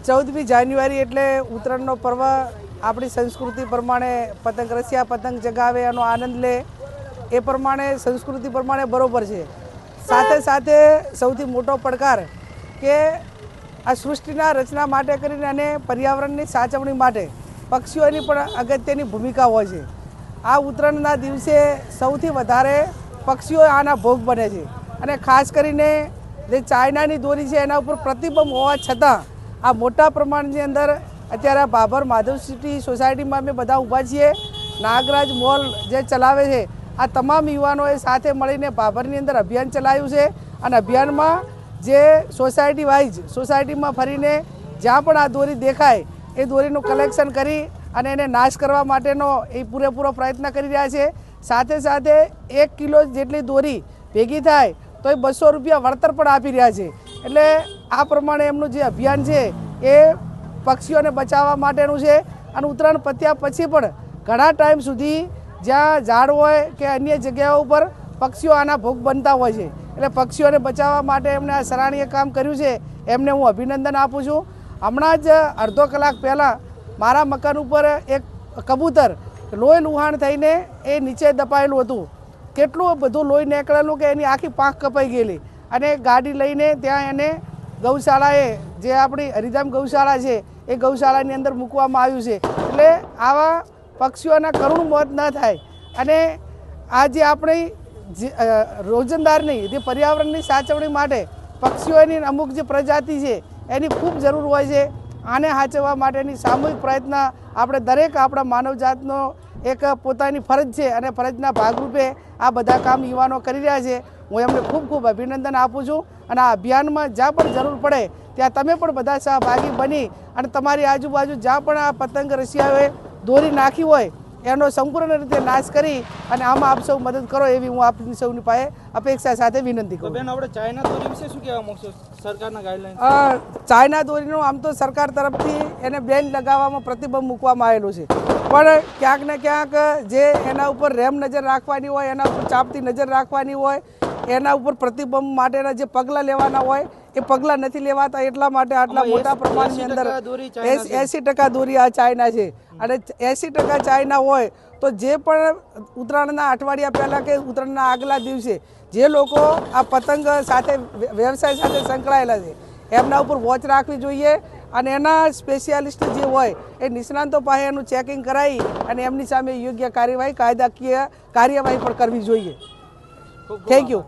14મી જાન્યુઆરી એટલે ઉત્તરાયણનો પર્વ આપણી સંસ્કૃતિ પ્રમાણે પતંગ રસિયા પતંગ ચગાવે એનો આનંદ લે એ પ્રમાણે સંસ્કૃતિ પ્રમાણે બરોબર છે। સાથે સાથે સૌથી મોટો પડકાર કે આ સૃષ્ટિના રચના માટે કરીને અને પર્યાવરણની સાચવણી માટે પક્ષીઓની પણ અગત્યની ભૂમિકા હોય છે। આ ઉત્તરાયણના દિવસે સૌથી વધારે પક્ષીઓ આના ભોગ બને છે અને ખાસ કરીને જે ચાઇનાની દોરી છે એના ઉપર પ્રતિબંધ હોવા છતાં આ મોટા પ્રમાણની અંદર અત્યારે ભાભર માધવ સિટી સોસાયટીમાં અમે બધા ઊભા છીએ। નાગરાજ મોલ જે ચલાવે છે આ તમામ યુવાનોએ સાથે મળીને ભાભરની અંદર અભિયાન ચલાવ્યું છે અને અભિયાનમાં જે સોસાયટી વાઇઝ સોસાયટીમાં ફરીને જ્યાં પણ આ દોરી દેખાય એ દોરીનું કલેક્શન કરી અને એને નાશ કરવા માટેનો એ પૂરેપૂરો પ્રયત્ન કરી રહ્યા છે। સાથે સાથે 1 કિલો જેટલી દોરી ભેગી થાય તો એ 200 રૂપિયા વળતર પણ આપી રહ્યા છે। એટલે આ પ્રમાણે એમનું જે અભિયાન છે એ પક્ષીઓને બચાવવા માટેનું છે અને ઉત્તરાયણ પત્યા પછી પણ ઘણા ટાઈમ સુધી જ્યાં ઝાડ હોય કે અન્ય જગ્યાઓ ઉપર પક્ષીઓ આના ભોગ બનતા હોય છે। એટલે પક્ષીઓને બચાવવા માટે એમણે આ સરાહનીય કામ કર્યું છે, એમને હું અભિનંદન આપું છું। હમણાં જ અડધો કલાક પહેલાં મારા મકાન ઉપર એક કબૂતર લોહી લુહાણ થઈને એ નીચે દબાયેલું હતું। કેટલું બધું લોહી નીકળેલું કે એની આખી પાંખ કપાઈ ગયેલી અને ગાડી લઈને ત્યાં એને ગૌશાળાએ જે આપણી હરિધામ ગૌશાળા છે એ ગૌશાળાની અંદર મૂકવામાં આવ્યું છે। એટલે આવા પક્ષીઓના કરુણ મોત ન થાય અને આ જે આપણી રોજંદારની જે પર્યાવરણની સાચવણી માટે પક્ષીઓની અમુક જે પ્રજાતિ છે એની ખૂબ જરૂર હોય છે। આને સાચવવા માટેની સામૂહિક પ્રયત્ન આપણે દરેક આપણા માનવજાતનો એક પોતાની ફરજ છે અને ફરજના ભાગરૂપે આ બધા કામ યુવાનો કરી રહ્યા છે। હું એમને ખૂબ ખૂબ અભિનંદન આપું છું અને આ અભિયાનમાં જ્યાં પણ જરૂર પડે ત્યાં તમે પણ બધા સહભાગી બની અને તમારી આજુબાજુ જ્યાં પણ આ પતંગ રસિયાઓએ દોરી નાખી હોય એનો સંપૂર્ણ રીતે નાશ કરી અને આમાં આપ સૌ મદદ કરો એવી હું આપની સૌની પાસે અપેક્ષા સાથે વિનંતી કરું। બેન, આપણે ચાઇના દોરી વિશે શું કહેવા માંગશો? સરકારના ગાઈડલાઈન ચાઇના દોરીનો આમ તો સરકાર તરફથી એને બેન લગાવવામાં પ્રતિબંધ મૂકવામાં આવેલો છે, પણ ક્યાંક ને ક્યાંક જે એના ઉપર રેમ નજર રાખવાની હોય, એના ઉપર ચાપતી નજર રાખવાની હોય, એના ઉપર પ્રતિબંધ માટેના જે પગલાં લેવાના હોય એ પગલાં નથી લેવાતા। એટલા માટે આટલા મોટા પ્રમાણની અંદર 80% દોરી આ ચાઇના છે અને 80% ચાઇના હોય તો જે પણ ઉત્તરાયણના અઠવાડિયા પહેલાં કે ઉત્તરાયણના આગલા દિવસે જે લોકો આ પતંગ સાથે વ્યવસાય સાથે સંકળાયેલા છે એમના ઉપર વોચ રાખવી જોઈએ અને એના સ્પેશિયાલિસ્ટ જે હોય એ નિષ્ણાંતો પાસે એનું ચેકિંગ કરાવી અને એમની સામે યોગ્ય કાર્યવાહી કાયદાકીય કાર્યવાહી પણ કરવી જોઈએ। Thank you.